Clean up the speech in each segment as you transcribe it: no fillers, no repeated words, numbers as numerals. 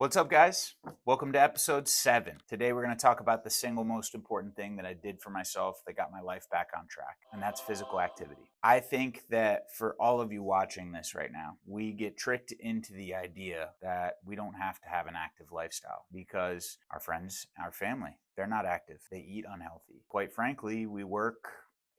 What's up, guys? Welcome to episode 7. Today, we're going to talk about the single most important thing that I did for myself that got my life back on track, and that's physical activity. I think that for all of you watching this right now, we get tricked into the idea that we don't have to have an active lifestyle because our friends, our family, they're not active. They eat unhealthy. Quite frankly, we work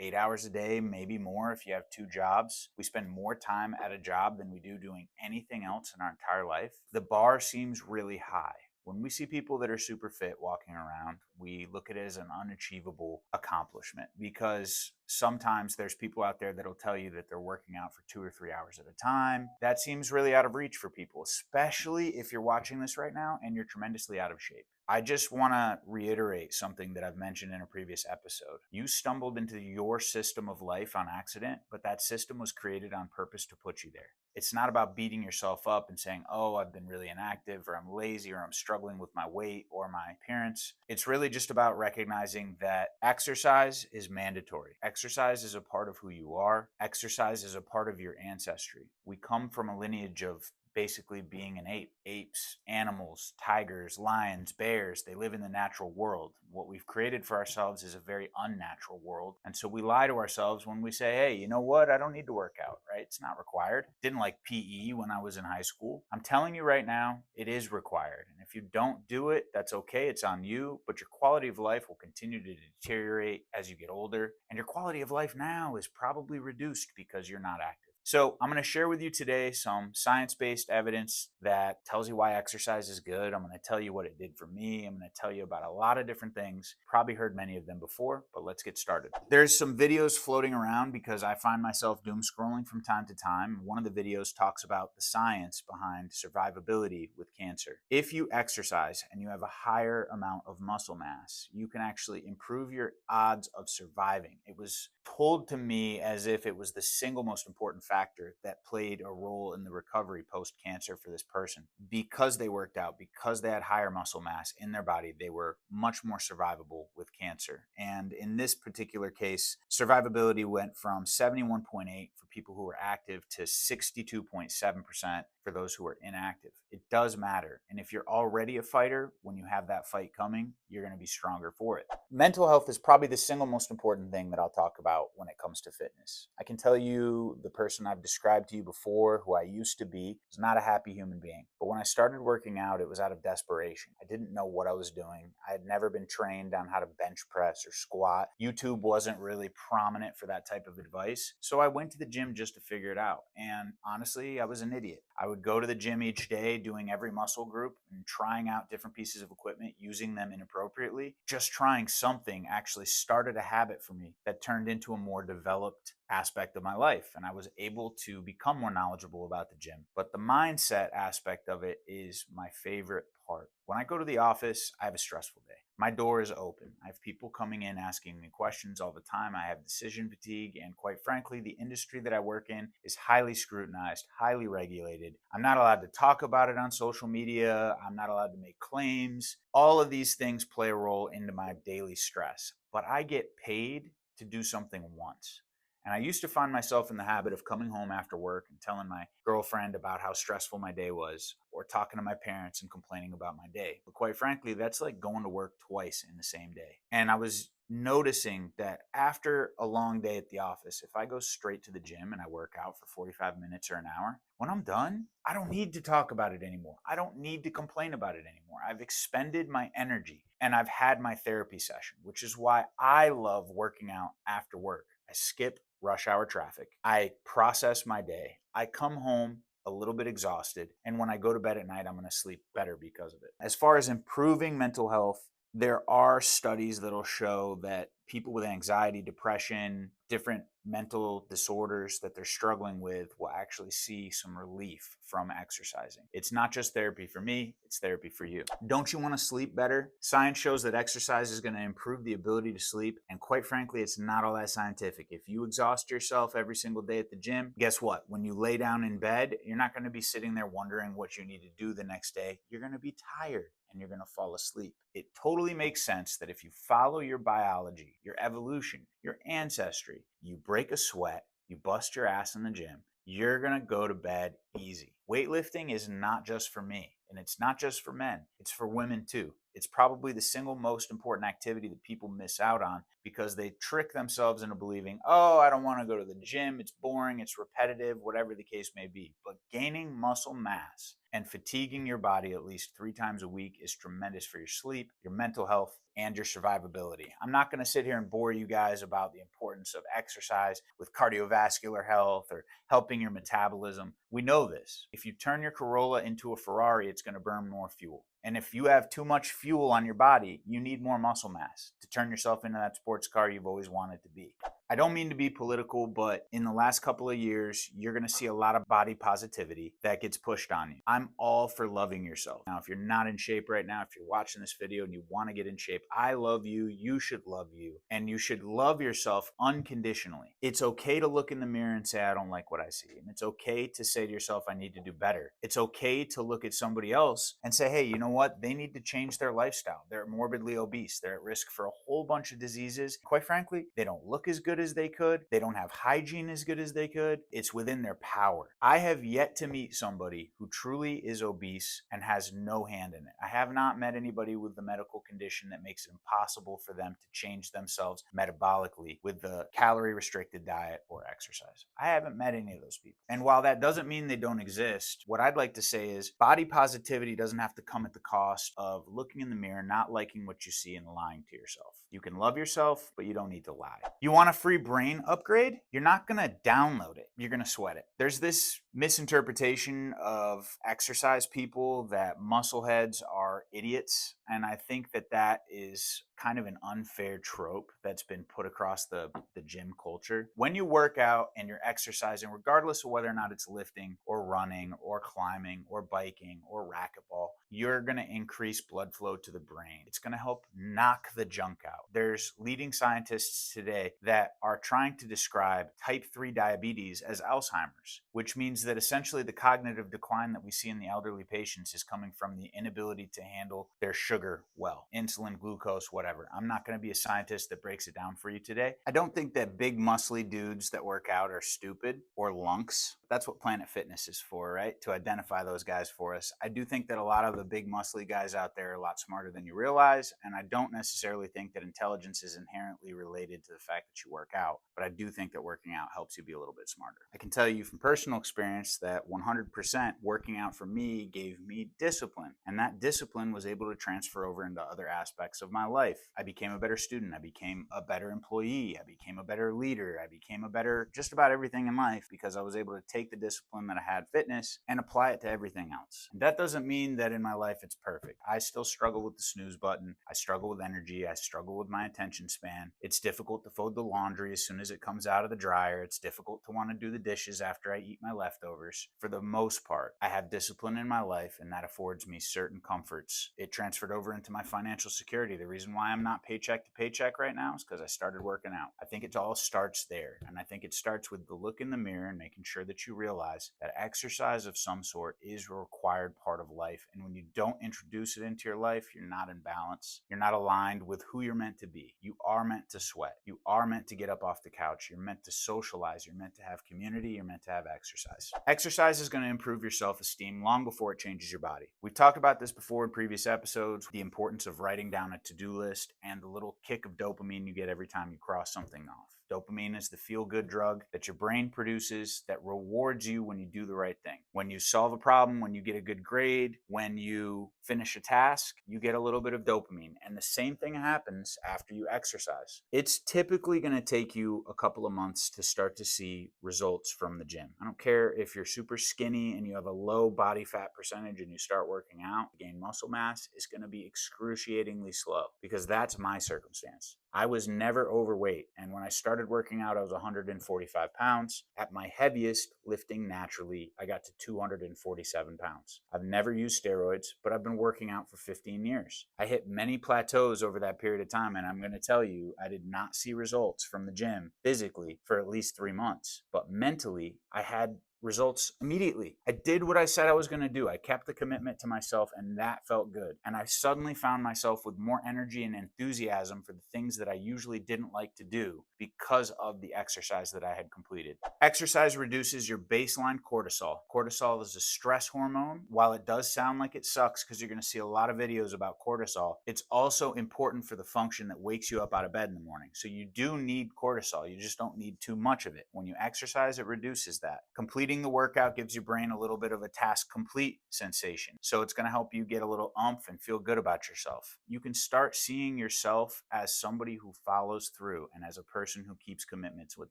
8 hours a day, maybe more if you have 2 jobs. We spend more time at a job than we do doing anything else in our entire life. The bar seems really high. When we see people that are super fit walking around, we look at it as an unachievable accomplishment because sometimes there's people out there that'll tell you that they're working out for 2 or 3 hours at a time. That seems really out of reach for people, especially if you're watching this right now and you're tremendously out of shape. I just want to reiterate something that I've mentioned in a previous episode. You stumbled into your system of life on accident, but that system was created on purpose to put you there. It's not about beating yourself up and saying, oh, I've been really inactive, or I'm lazy, or I'm struggling with my weight or my appearance. It's really just about recognizing that exercise is mandatory. Exercise is a part of who you are. Exercise is a part of your ancestry. We come from a lineage of basically being an ape. Apes, animals, tigers, lions, bears, they live in the natural world. What we've created for ourselves is a very unnatural world. And so we lie to ourselves when we say, hey, you know what? I don't need to work out, right? It's not required. Didn't like PE when I was in high school. I'm telling you right now, it is required. And if you don't do it, that's okay. It's on you. But your quality of life will continue to deteriorate as you get older. And your quality of life now is probably reduced because you're not active. So, I'm going to share with you today some science based evidence that tells you why exercise is good. I'm going to tell you what it did for me. I'm going to tell you about a lot of different things. Probably heard many of them before, but let's get started. There's some videos floating around because I find myself doom scrolling from time to time. One of the videos talks about the science behind survivability with cancer. If you exercise and you have a higher amount of muscle mass, you can actually improve your odds of surviving. It was told to me as if it was the single most important factor that played a role in the recovery post cancer for this person. Because they worked out, because they had higher muscle mass in their body, they were much more survivable with cancer. And in this particular case, survivability went from 71.8 for people who were active to 62.7% for those who are inactive. It does matter. And if you're already a fighter, when you have that fight coming, you're going to be stronger for it. Mental health is probably the single most important thing that I'll talk about when it comes to fitness. I can tell you the person I've described to you before, who I used to be, was not a happy human being. But when I started working out, it was out of desperation. I didn't know what I was doing. I had never been trained on how to bench press or squat. YouTube wasn't really prominent for that type of advice. So I went to the gym just to figure it out. And honestly, I was an idiot. I would go to the gym each day doing every muscle group and trying out different pieces of equipment, using them inappropriately. Just trying something actually started a habit for me that turned into a more developed aspect of my life, and I was able to become more knowledgeable about the gym. But the mindset aspect of it is my favorite part. When I go to the office, I have a stressful day. My door is open. I have people coming in asking me questions all the time. I have decision fatigue, and quite frankly, the industry that I work in is highly scrutinized, highly regulated. I'm not allowed to talk about it on social media. I'm not allowed to make claims. All of these things play a role into my daily stress, but I get paid to do something once. And I used to find myself in the habit of coming home after work and telling my girlfriend about how stressful my day was, or talking to my parents and complaining about my day. But quite frankly, that's like going to work twice in the same day. And I was noticing that after a long day at the office, if I go straight to the gym and I work out for 45 minutes or an hour, when I'm done, I don't need to talk about it anymore. I don't need to complain about it anymore. I've expended my energy and I've had my therapy session, which is why I love working out after work. I skip rush hour traffic. I process my day. I come home a little bit exhausted. And when I go to bed at night, I'm going to sleep better because of it. As far as improving mental health, there are studies that'll show that people with anxiety, depression, different mental disorders that they're struggling with will actually see some relief from exercising. It's not just therapy for me, it's therapy for you. Don't you want to sleep better? Science shows that exercise is going to improve the ability to sleep, and quite frankly, it's not all that scientific. If you exhaust yourself every single day at the gym, guess what? When you lay down in bed, you're not going to be sitting there wondering what you need to do the next day. You're going to be tired and you're going to fall asleep. It totally makes sense that if you follow your biology, your evolution, your ancestry, you break a sweat, you bust your ass in the gym, you're going to go to bed easy. Weightlifting is not just for me, and it's not just for men, it's for women too. It's probably the single most important activity that people miss out on because they trick themselves into believing, oh, I don't want to go to the gym. It's boring. It's repetitive, whatever the case may be. But gaining muscle mass and fatiguing your body at least 3 times a week is tremendous for your sleep, your mental health, and your survivability. I'm not going to sit here and bore you guys about the importance of exercise with cardiovascular health or helping your metabolism. We know this. If you turn your Corolla into a Ferrari, it's going to burn more fuel. And if you have too much fuel on your body, you need more muscle mass to turn yourself into that sports car you've always wanted to be. I don't mean to be political, but in the last couple of years, you're going to see a lot of body positivity that gets pushed on you. I'm all for loving yourself. Now, if you're not in shape right now, if you're watching this video and you want to get in shape, I love you. You should love you. And you should love yourself unconditionally. It's okay to look in the mirror and say, I don't like what I see. And it's okay to say to yourself, I need to do better. It's okay to look at somebody else and say, hey, you know what? They need to change their lifestyle. They're morbidly obese. They're at risk for a whole bunch of diseases. Quite frankly, they don't look as good as they could. They don't have hygiene as good as they could. It's within their power. I have yet to meet somebody who truly is obese and has no hand in it. I have not met anybody with the medical condition that makes it impossible for them to change themselves metabolically with the calorie restricted diet or exercise. I haven't met any of those people. And while that doesn't mean they don't exist, what I'd like to say is body positivity doesn't have to come at the cost of looking in the mirror, not liking what you see, and lying to yourself. You can love yourself, but you don't need to lie. You want a free brain upgrade? You're not going to download it. You're going to sweat it. There's this misinterpretation of exercise people that muscle heads are idiots. And I think that that is kind of an unfair trope that's been put across the gym culture. When you work out and you're exercising, regardless of whether or not it's lifting or running or climbing or biking or racquetball, you're going to increase blood flow to the brain. It's going to help knock the junk out. There's leading scientists today that are trying to describe type 3 diabetes as Alzheimer's, which means that essentially the cognitive decline that we see in the elderly patients is coming from the inability to handle their sugar well, insulin, glucose, whatever. I'm not going to be a scientist that breaks it down for you today. I don't think that big muscly dudes that work out are stupid or lunks. That's what Planet Fitness is for, right? To identify those guys for us. I do think that a lot of the big muscly guys out there are a lot smarter than you realize, and I don't necessarily think that intelligence is inherently related to the fact that you work out, but I do think that working out helps you be a little bit smarter. I can tell you from personal experience that 100% working out for me gave me discipline, and that discipline was able to transfer over into other aspects of my life. I became a better student. I became a better employee. I became a better leader. I became a better just about everything in life because I was able to take the discipline that I had fitness and apply it to everything else. And that doesn't mean that in my life it's perfect. I still struggle with the snooze button. I struggle with energy. I struggle with my attention span. It's difficult to fold the laundry as soon as it comes out of the dryer. It's difficult to want to do the dishes after I eat my leftovers. For the most part, I have discipline in my life, and that affords me certain comforts. It transferred over into my financial security. The reason why I'm not paycheck to paycheck right now is because I started working out. I think it all starts there, and I think it starts with the look in the mirror and making sure that you realize that exercise of some sort is a required part of life, and when you don't introduce it into your life, you're not in balance. You're not aligned with who you're meant to be. You are meant to sweat. You are meant to get up off the couch. You're meant to socialize. You're meant to have community. You're meant to have exercise. Exercise is going to improve your self-esteem long before it changes your body. We've talked about this before in previous episodes, the importance of writing down a to-do list and the little kick of dopamine you get every time you cross something off. Dopamine is the feel-good drug that your brain produces that rewards you when you do the right thing. When you solve a problem, when you get a good grade, when you finish a task, you get a little bit of dopamine. And the same thing happens after you exercise. It's typically going to take you a couple of months to start to see results from the gym. I don't care if you're super skinny and you have a low body fat percentage and you start working out, to gain muscle mass is going to be excruciatingly slow because that's my circumstance. I was never overweight, and when I started working out, I was 145 pounds. At my heaviest, lifting naturally, I got to 247 pounds. I've never used steroids, but I've been working out for 15 years. I hit many plateaus over that period of time, and I'm going to tell you, I did not see results from the gym physically for at least 3 months. But mentally, I had results immediately. I did what I said I was going to do. I kept the commitment to myself, and that felt good. And I suddenly found myself with more energy and enthusiasm for the things that I usually didn't like to do because of the exercise that I had completed. Exercise reduces your baseline cortisol. Cortisol is a stress hormone. While it does sound like it sucks because you're going to see a lot of videos about cortisol, it's also important for the function that wakes you up out of bed in the morning. So you do need cortisol. You just don't need too much of it. When you exercise, it reduces that. Completing the workout gives your brain a little bit of a task complete sensation. So it's going to help you get a little oomph and feel good about yourself. You can start seeing yourself as somebody who follows through and as a person who keeps commitments with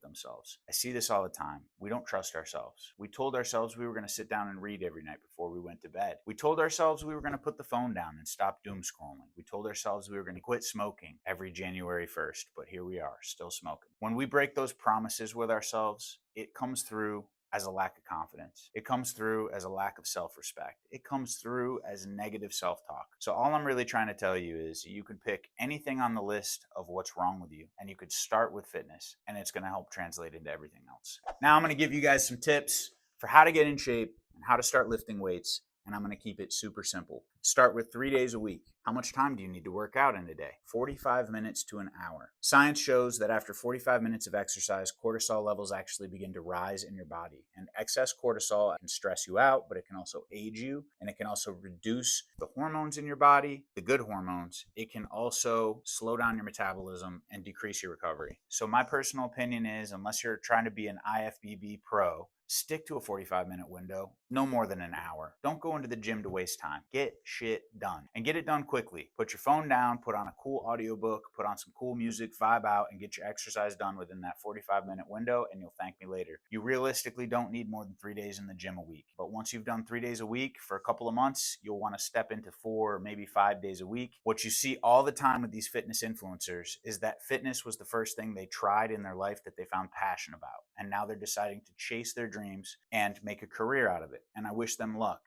themselves. I see this all the time. We don't trust ourselves. We told ourselves we were going to sit down and read every night before we went to bed. We told ourselves we were going to put the phone down and stop doom scrolling. We told ourselves we were going to quit smoking every January 1st, but here we are, still smoking. When we break those promises with ourselves, it comes through as a lack of confidence. It comes through as a lack of self-respect. It comes through as negative self-talk. So all I'm really trying to tell you is you can pick anything on the list of what's wrong with you, and you could start with fitness, and it's going to help translate into everything else. Now I'm going to give you guys some tips for how to get in shape and how to start lifting weights, and I'm going to keep it super simple. Start with 3 days a week. How much time do you need to work out in a day? 45 minutes to an hour. Science shows that after 45 minutes of exercise, cortisol levels actually begin to rise in your body. And excess cortisol can stress you out, but it can also age you, and it can also reduce the hormones in your body, the good hormones. It can also slow down your metabolism and decrease your recovery. So my personal opinion is, unless you're trying to be an IFBB pro, stick to a 45-minute window, no more than an hour. Don't go into the gym to waste time. Get shit done, and get it done quickly. Put your phone down, put on a cool audiobook, put on some cool music, vibe out, and get your exercise done within that 45-minute window, and you'll thank me later. You realistically don't need more than 3 days in the gym a week, but once you've done 3 days a week for a couple of months, you'll want to step into 4 or maybe 5 days a week. What you see all the time with these fitness influencers is that fitness was the first thing they tried in their life that they found passion about, and now they're deciding to chase their dreams and make a career out of it. And I wish them luck.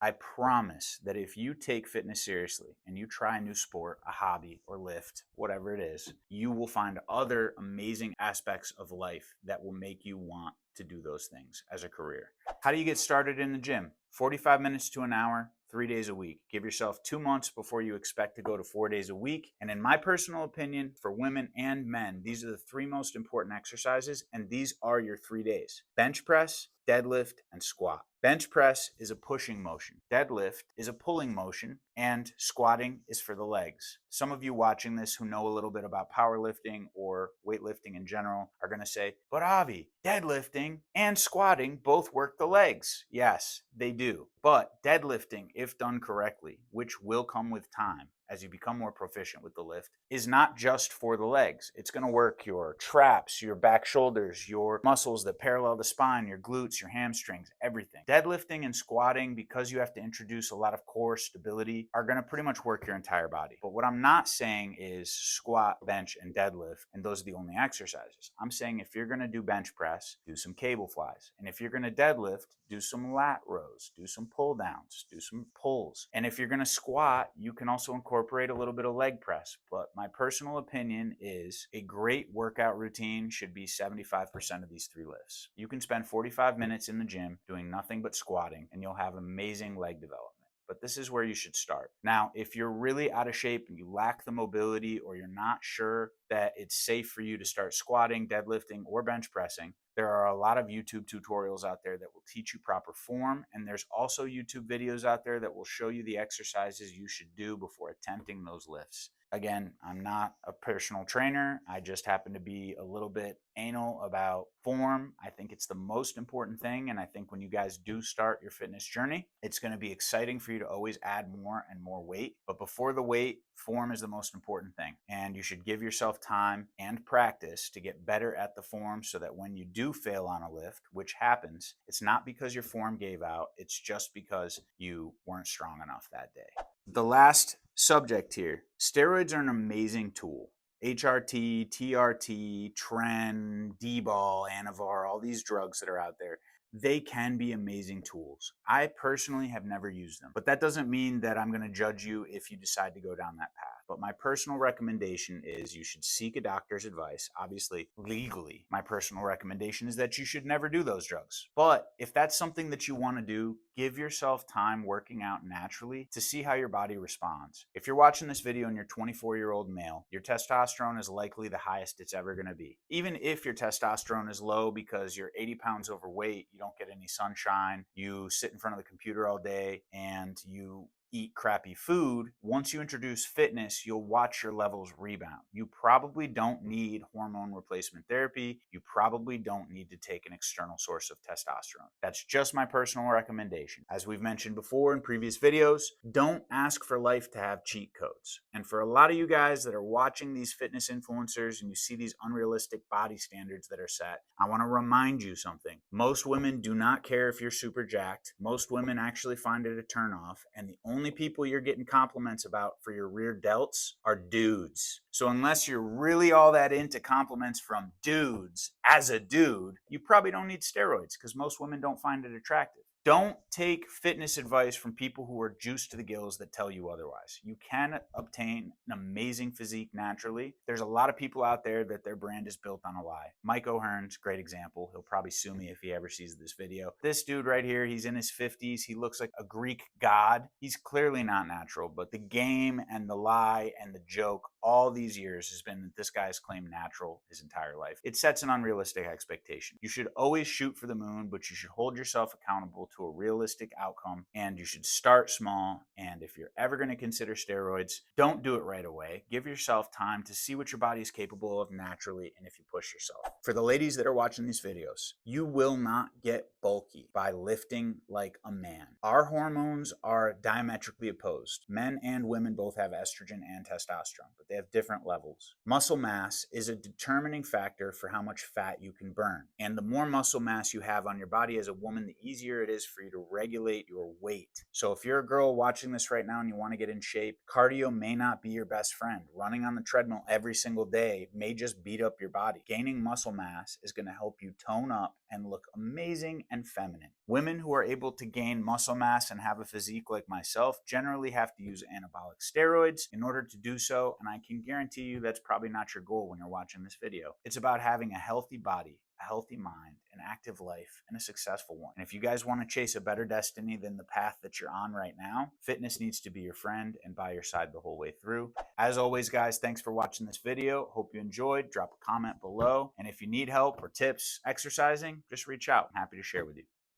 I promise that if you take fitness seriously and you try a new sport, a hobby, or lift, whatever it is, you will find other amazing aspects of life that will make you want to do those things as a career. How do you get started in the gym? 45 minutes to an hour, 3 days a week. Give yourself 2 months before you expect to go to 4 days a week. And in my personal opinion, for women and men, these are the 3 most important exercises, and these are your 3 days. Bench press, deadlift, and squat. Bench press is a pushing motion. Deadlift is a pulling motion, and squatting is for the legs. Some of you watching this who know a little bit about powerlifting or weightlifting in general are going to say, but Avi, deadlifting and squatting both work the legs. Yes, they do. But deadlifting, if done correctly, which will come with time as you become more proficient with the lift, is not just for the legs. It's going to work your traps, your back shoulders, your muscles that parallel the spine, your glutes, your hamstrings, everything. Deadlifting and squatting, because you have to introduce a lot of core stability, are going to pretty much work your entire body. But what I'm not saying is squat, bench, and deadlift, and those are the only exercises. I'm saying if you're going to do bench press, do some cable flies. And if you're going to deadlift, do some lat rows, do some pull downs, do some pulls. And if you're going to squat, you can also incorporate a little bit of leg press. But my personal opinion is a great workout routine should be 75% of these 3 lifts. You can spend 45 minutes in the gym doing nothing but squatting, and you'll have amazing leg development. But this is where you should start. Now, if you're really out of shape and you lack the mobility, or you're not sure that it's safe for you to start squatting, deadlifting, or bench pressing, there are a lot of YouTube tutorials out there that will teach you proper form. And there's also YouTube videos out there that will show you the exercises you should do before attempting those lifts. Again, I'm not a personal trainer. I just happen to be a little bit anal about form. I think it's the most important thing. And I think when you guys do start your fitness journey, it's going to be exciting for you to always add more and more weight. But before the weight, form is the most important thing. And you should give yourself time and practice to get better at the form, so that when you do fail on a lift, which happens, it's not because your form gave out. It's just because you weren't strong enough that day. The last subject here, steroids are an amazing tool. HRT, TRT, Tren, D-ball, Anavar, all these drugs that are out there, they can be amazing tools. I personally have never used them, but that doesn't mean that I'm going to judge you if you decide to go down that path. But my personal recommendation is you should seek a doctor's advice, obviously legally. My personal recommendation is that you should never do those drugs. But if that's something that you want to do, give yourself time working out naturally to see how your body responds. If you're watching this video and you're a 24-year-old male, your testosterone is likely the highest it's ever going to be. Even if your testosterone is low because you're 80 pounds overweight, you don't get any sunshine, you sit in front of the computer all day, and you eat crappy food, once you introduce fitness, you'll watch your levels rebound. You probably don't need hormone replacement therapy. You probably don't need to take an external source of testosterone. That's just my personal recommendation. As we've mentioned before in previous videos, don't ask for life to have cheat codes. And for a lot of you guys that are watching these fitness influencers and you see these unrealistic body standards that are set, I want to remind you something. Most women do not care if you're super jacked. Most women actually find it a turnoff, and the only people you're getting compliments about for your rear delts are dudes. So unless you're really all that into compliments from dudes as a dude, you probably don't need steroids because most women don't find it attractive. Don't take fitness advice from people who are juiced to the gills that tell you otherwise. You can obtain an amazing physique naturally. There's a lot of people out there that their brand is built on a lie. Mike O'Hearn's great example. He'll probably sue me if he ever sees this video. This dude right here, he's in his 50s. He looks like a Greek god. He's clearly not natural, but the game and the lie and the joke all these years has been that this guy's claimed natural his entire life. It sets an unrealistic expectation. You should always shoot for the moon, but you should hold yourself accountable to a realistic outcome, and you should start small. And if you're ever going to consider steroids, don't do it right away. Give yourself time to see what your body is capable of naturally, and if you push yourself. For the ladies that are watching these videos, you will not get bulky by lifting like a man. Our hormones are diametrically opposed. Men and women both have estrogen and testosterone, but they have different levels. Muscle mass is a determining factor for how much fat you can burn. And the more muscle mass you have on your body as a woman, the easier it is for you to regulate your weight. So if you're a girl watching this right now and you want to get in shape, cardio may not be your best friend. Running on the treadmill every single day may just beat up your body. Gaining muscle mass is going to help you tone up and look amazing and feminine. Women who are able to gain muscle mass and have a physique like myself generally have to use anabolic steroids in order to do so, and I can guarantee you that's probably not your goal when you're watching this video. It's about having a healthy body, a healthy mind, an active life, and a successful one. And if you guys want to chase a better destiny than the path that you're on right now, fitness needs to be your friend and by your side the whole way through. As always, guys, thanks for watching this video. Hope you enjoyed. Drop a comment below. And if you need help or tips exercising, just reach out. I'm happy to share with you.